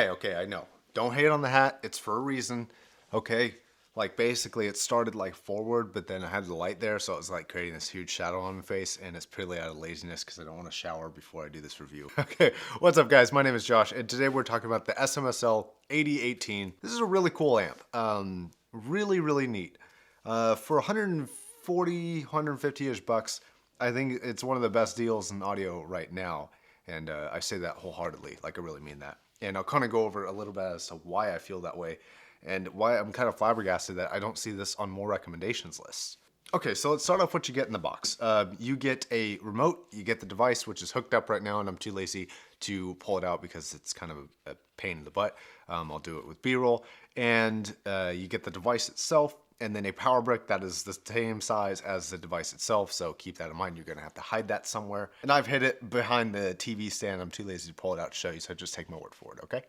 Okay, I know. Don't hate on the hat. It's for a reason. Okay. Like basically it started like forward, but then I had the light there, so it was like creating this huge shadow on my face, and it's purely out of laziness because I don't want to shower before I do this review. Okay, what's up guys? My name is Josh, and today we're talking about the SMSL AD18. This is a really cool amp. Really neat. For 140, 150-ish bucks, I think it's one of the best deals in audio right now. And I say that wholeheartedly, like I really mean that. And I'll kind of go over a little bit as to why I feel that way and why I'm kind of flabbergasted that I don't see this on more recommendations lists. Okay, so let's start off what you get in the box. You get a remote, you get the device, which is hooked up right now, and I'm too lazy to pull it out because it's kind of a pain in the butt. I'll do it with B-roll. And you get the device itself, and then a power brick that is the same size as the device itself, so keep that in mind. You're gonna have to hide that somewhere. And I've hid it behind the TV stand. I'm too lazy to pull it out to show you, so just take my word for it, okay?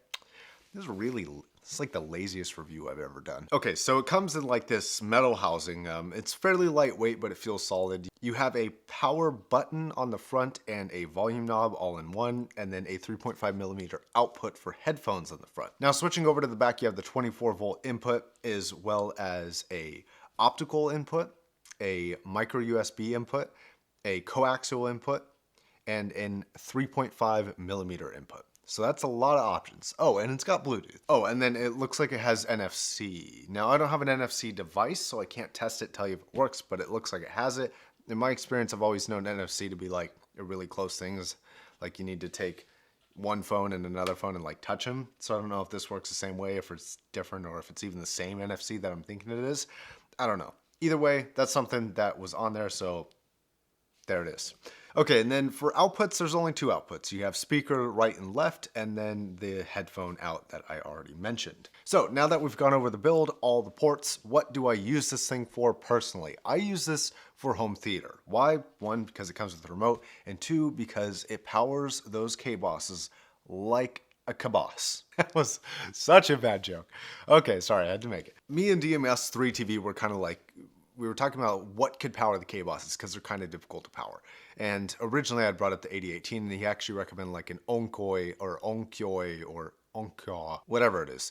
It's like the laziest review I've ever done. Okay, so it comes in like this metal housing. It's fairly lightweight, but it feels solid. You have a power button on the front and a volume knob all in one, and then a 3.5mm output for headphones on the front. Now switching over to the back, you have the 24-volt input as well as a optical input, a micro USB input, a coaxial input, and an 3.5mm input. So that's a lot of options. Oh, and it's got Bluetooth. Oh, and then it looks like it has NFC. Now, I don't have an NFC device, so I can't test it, tell you if it works, but it looks like it has it. In my experience, I've always known NFC to be like a really close thing. Like you need to take one phone and another phone and like touch them. So I don't know if this works the same way, if it's different, or if it's even the same NFC that I'm thinking it is. I don't know. Either way, that's something that was on there, so there it is. Okay, and then for outputs, there's only two outputs. You have speaker right and left, and then the headphone out that I already mentioned. So now that we've gone over the build, all the ports, what do I use this thing for personally? I use this for home theater. Why? One, because it comes with a remote, and two, because it powers those K-bosses like a caboose. That was such a bad joke. Okay, sorry, I had to make it. Me and DMS3TV were kind of like, we were talking about what could power the K-bosses because they're kind of difficult to power. And originally I brought up the AD18, and he actually recommended like an Onkoi or Onkyoi or Onkyo, whatever it is,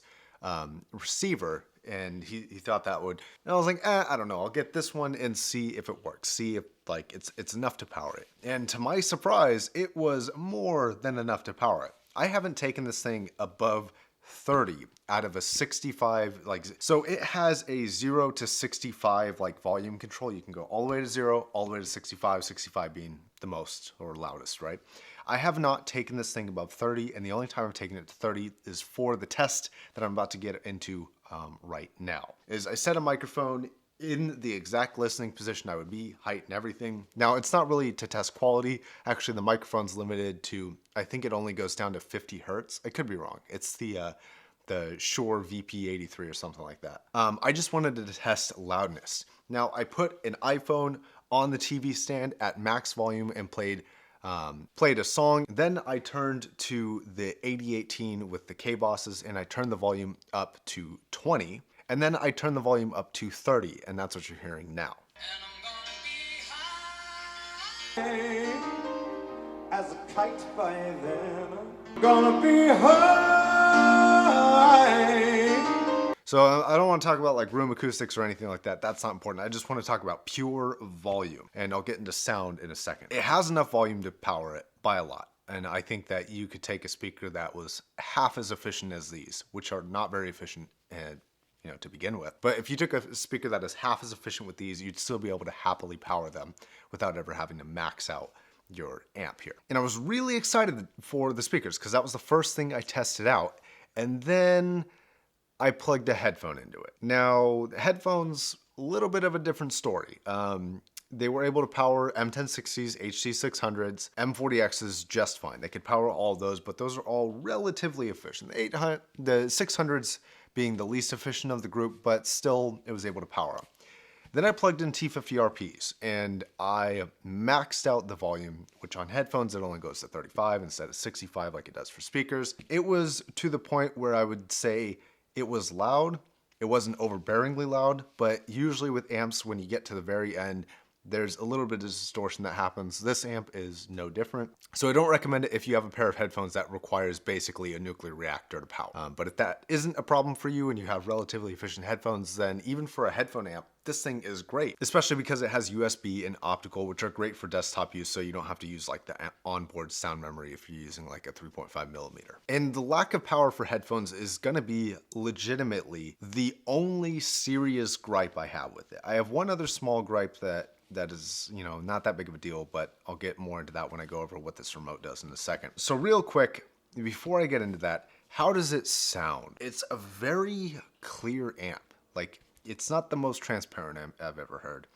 receiver. And he thought that would, and I was like, I don't know, I'll get this one and see if it works. See if like it's enough to power it. And to my surprise, it was more than enough to power it. I haven't taken this thing above 30 out of a 65, like, so it has a 0 to 65 like volume control. You can go all the way to 0, all the way to 65, 65 being the most or loudest, right? I have not taken this thing above 30, and the only time I've taken it to 30 is for the test that I'm about to get into right now. I set a microphone in the exact listening position I would be, height and everything. Now, it's not really to test quality. Actually, the microphone's limited to, I think it only goes down to 50 hertz. I could be wrong. It's the Shure VP83 or something like that. I just wanted to test loudness. Now, I put an iPhone on the TV stand at max volume and played a song. Then I turned to the AD18 with the K-bosses, and I turned the volume up to 20. And then I turned the volume up to 30, and that's what you're hearing now. As a kite by then, I'm gonna be high. So I don't want to talk about like room acoustics or anything like that. That's not important. I just want to talk about pure volume, and I'll get into sound in a second. It has enough volume to power it by a lot. And I think that you could take a speaker that was half as efficient as these, which are not very efficient and to begin with. But if you took a speaker that is half as efficient with these, you'd still be able to happily power them without ever having to max out your amp here. And I was really excited for the speakers because that was the first thing I tested out. And then I plugged a headphone into it. Now, the headphones, a little bit of a different story. They were able to power M1060s, HC600s, M40Xs just fine. They could power all of those, but those are all relatively efficient. The 600s being the least efficient of the group, but still it was able to power them. Then I plugged in T50RPs, and I maxed out the volume, which on headphones it only goes to 35 instead of 65 like it does for speakers. It was to the point where I would say it was loud. It wasn't overbearingly loud, but usually with amps, when you get to the very end, there's a little bit of distortion that happens. This amp is no different. So I don't recommend it if you have a pair of headphones that requires basically a nuclear reactor to power. But if that isn't a problem for you and you have relatively efficient headphones, then even for a headphone amp, this thing is great, especially because it has USB and optical, which are great for desktop use, so you don't have to use like the onboard sound memory if you're using like a 3.5 millimeter. And the lack of power for headphones is gonna be legitimately the only serious gripe I have with it. I have one other small gripe that is, you know, not that big of a deal, but I'll get more into that when I go over what this remote does in a second. So real quick, before I get into that, how does it sound? It's a very clear amp. Like, it's not the most transparent amp I've ever heard,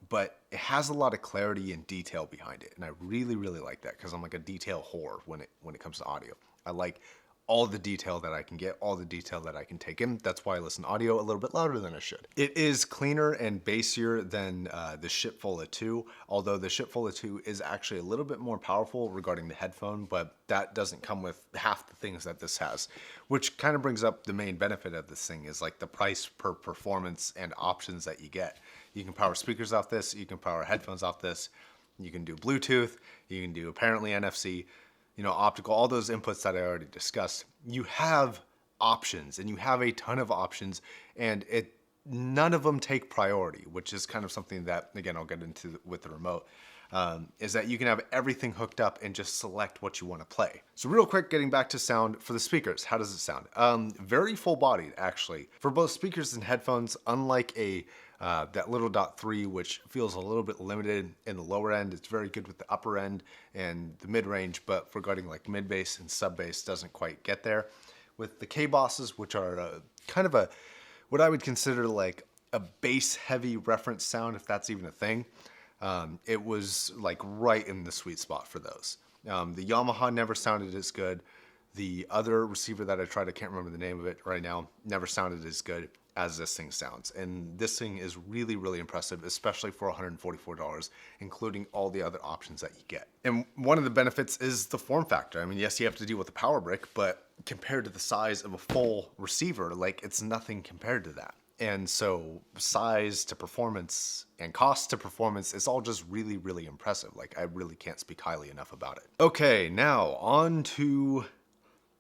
but it has a lot of clarity and detail behind it. And I really, really like that because I'm like a detail whore when it comes to audio. I like all the detail that I can get, all the detail that I can take in. That's why I listen to audio a little bit louder than I should. It is cleaner and bassier than the Shipful of 2, although the Shipful of 2 is actually a little bit more powerful regarding the headphone, but that doesn't come with half the things that this has, which kind of brings up the main benefit of this thing is like the price per performance and options that you get. You can power speakers off this, you can power headphones off this, you can do Bluetooth, you can do apparently NFC, you know, optical, all those inputs that I already discussed. You have options, and you have a ton of options, and none of them take priority, which is kind of something that, again, I'll get into with the remote, is that you can have everything hooked up and just select what you want to play. So real quick, getting back to sound for the speakers, how does it sound? Very full-bodied, actually. For both speakers and headphones, unlike that little .3, which feels a little bit limited in the lower end. It's very good with the upper end and the mid-range, but regarding like mid-bass and sub-bass doesn't quite get there. With the K-Bosses, which are kind of what I would consider like a bass-heavy reference sound, if that's even a thing, it was like right in the sweet spot for those. The Yamaha never sounded as good. The other receiver that I tried, I can't remember the name of it right now, never sounded as good as this thing sounds. And this thing is really, really impressive, especially for $144, including all the other options that you get. And one of the benefits is the form factor. I mean, yes, you have to deal with the power brick, but compared to the size of a full receiver, like it's nothing compared to that. And so size to performance and cost to performance, it's all just really, really impressive. Like I really can't speak highly enough about it. Okay, now on to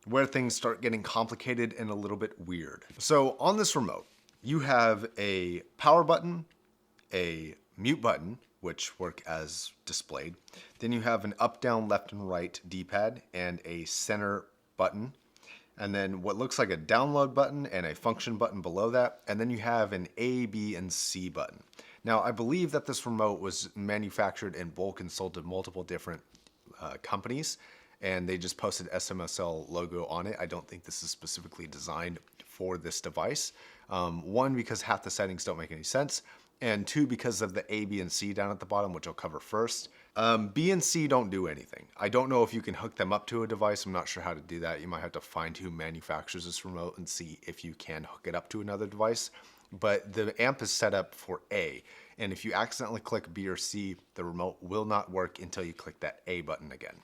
where things start getting complicated and a little bit weird. So on this remote, you have a power button, a mute button, which work as displayed. Then you have an up, down, left, and right D-pad and a center button. And then what looks like a download button and a function button below that. And then you have an A, B, and C button. Now, I believe that this remote was manufactured in bulk and sold to multiple different companies, and they just posted SMSL logo on it. I don't think this is specifically designed for this device. One, because half the settings don't make any sense, and two, because of the A, B, and C down at the bottom, which I'll cover first. B and C don't do anything. I don't know if you can hook them up to a device. I'm not sure how to do that. You might have to find who manufactures this remote and see if you can hook it up to another device. But the amp is set up for A, and if you accidentally click B or C, the remote will not work until you click that A button again.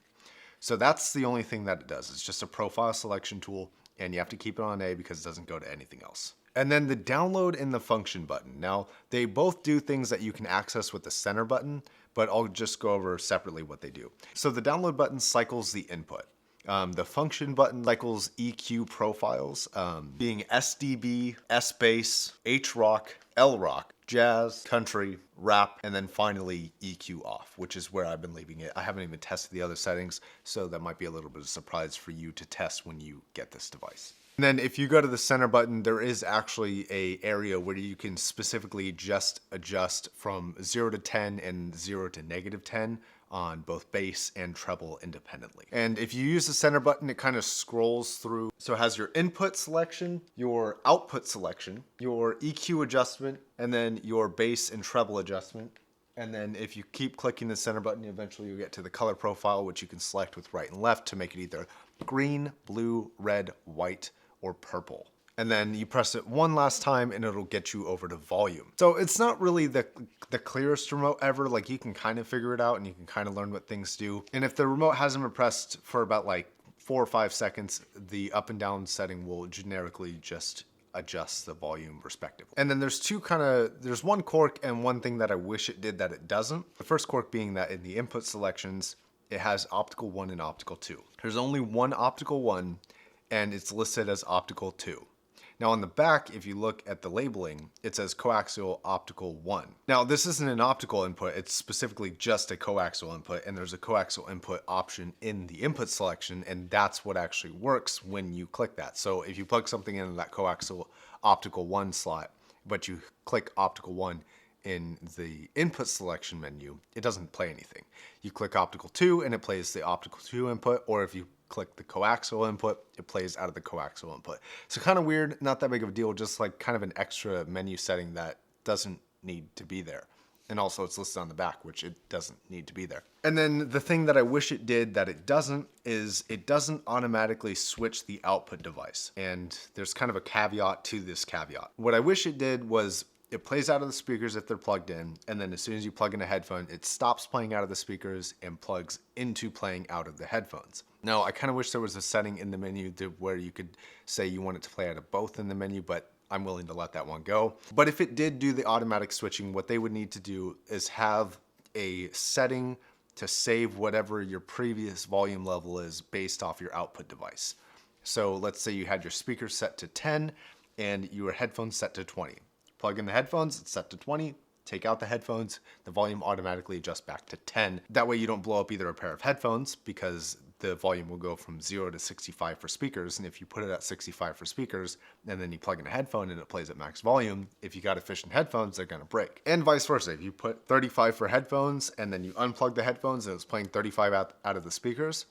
So that's the only thing that it does. It's just a profile selection tool, and you have to keep it on A because it doesn't go to anything else. And then the download and the function button. Now, they both do things that you can access with the center button, but I'll just go over separately what they do. So the download button cycles the input. The function button cycles EQ profiles, being SDB, S-Bass, H-Rock, L-Rock, Jazz, Country, Rap, and then finally EQ off, which is where I've been leaving it. I haven't even tested the other settings, so that might be a little bit of a surprise for you to test when you get this device. And then if you go to the center button, there is actually an area where you can specifically just adjust from 0 to 10 and 0 to -10 on both bass and treble independently. And if you use the center button, it kind of scrolls through. So it has your input selection, your output selection, your EQ adjustment, and then your bass and treble adjustment. And then if you keep clicking the center button, eventually you'll get to the color profile, which you can select with right and left to make it either green, blue, red, white, or purple. And then you press it one last time and it'll get you over to volume. So it's not really the clearest remote ever. Like you can kind of figure it out and you can kind of learn what things do. And if the remote hasn't been pressed for about like 4 or 5 seconds, the up and down setting will generically just adjusts the volume respectively. And then there's one quirk and one thing that I wish it did that it doesn't. The first quirk being that in the input selections, it has optical 1 and optical 2. There's only one optical 1 and it's listed as optical 2. Now on the back, if you look at the labeling, it says coaxial optical 1. Now this isn't an optical input, it's specifically just a coaxial input, and there's a coaxial input option in the input selection, and that's what actually works when you click that. So if you plug something into that coaxial optical 1 slot, but you click optical 1 in the input selection menu, it doesn't play anything. You click optical 2 and it plays the optical 2 input, or if you click the coaxial input, it plays out of the coaxial input. So kind of weird, not that big of a deal, just like kind of an extra menu setting that doesn't need to be there. And also it's listed on the back, which it doesn't need to be there. And then the thing that I wish it did that it doesn't is it doesn't automatically switch the output device. And there's kind of a caveat to this caveat. What I wish it did was it plays out of the speakers if they're plugged in, and then as soon as you plug in a headphone, it stops playing out of the speakers and plugs into playing out of the headphones. Now, I kind of wish there was a setting in the menu where you could say you want it to play out of both in the menu, but I'm willing to let that one go. But if it did do the automatic switching, what they would need to do is have a setting to save whatever your previous volume level is based off your output device. So let's say you had your speakers set to 10 and your headphones set to 20. Plug in the headphones, it's set to 20, take out the headphones, the volume automatically adjusts back to 10. That way you don't blow up either a pair of headphones because the volume will go from 0 to 65 for speakers. And if you put it at 65 for speakers and then you plug in a headphone and it plays at max volume, if you got efficient headphones, they're gonna break. And vice versa. If you put 35 for headphones and then you unplug the headphones and it's playing 35 out of the speakers,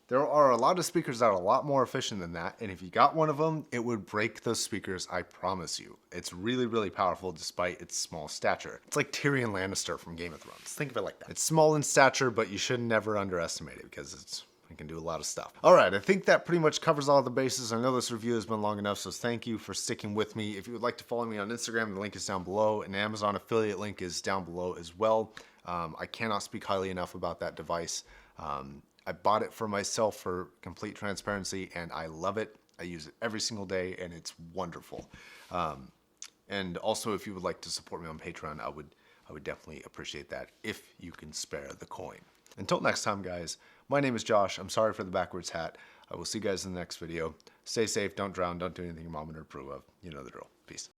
there are a lot of speakers that are a lot more efficient than that, and if you got one of them, it would break those speakers, I promise you. It's really, really powerful despite its small stature. It's like Tyrion Lannister from Game of Thrones. Think of it like that. It's small in stature, but you should never underestimate it because it can do a lot of stuff. All right, I think that pretty much covers all the bases. I know this review has been long enough, so thank you for sticking with me. If you would like to follow me on Instagram, the link is down below. An Amazon affiliate link is down below as well. I cannot speak highly enough about that device. I bought it for myself for complete transparency, and I love it. I use it every single day, and it's wonderful. And also, if you would like to support me on Patreon, I would definitely appreciate that if you can spare the coin. Until next time, guys, my name is Josh. I'm sorry for the backwards hat. I will see you guys in the next video. Stay safe, don't drown, don't do anything your mom would approve of. You know the drill. Peace.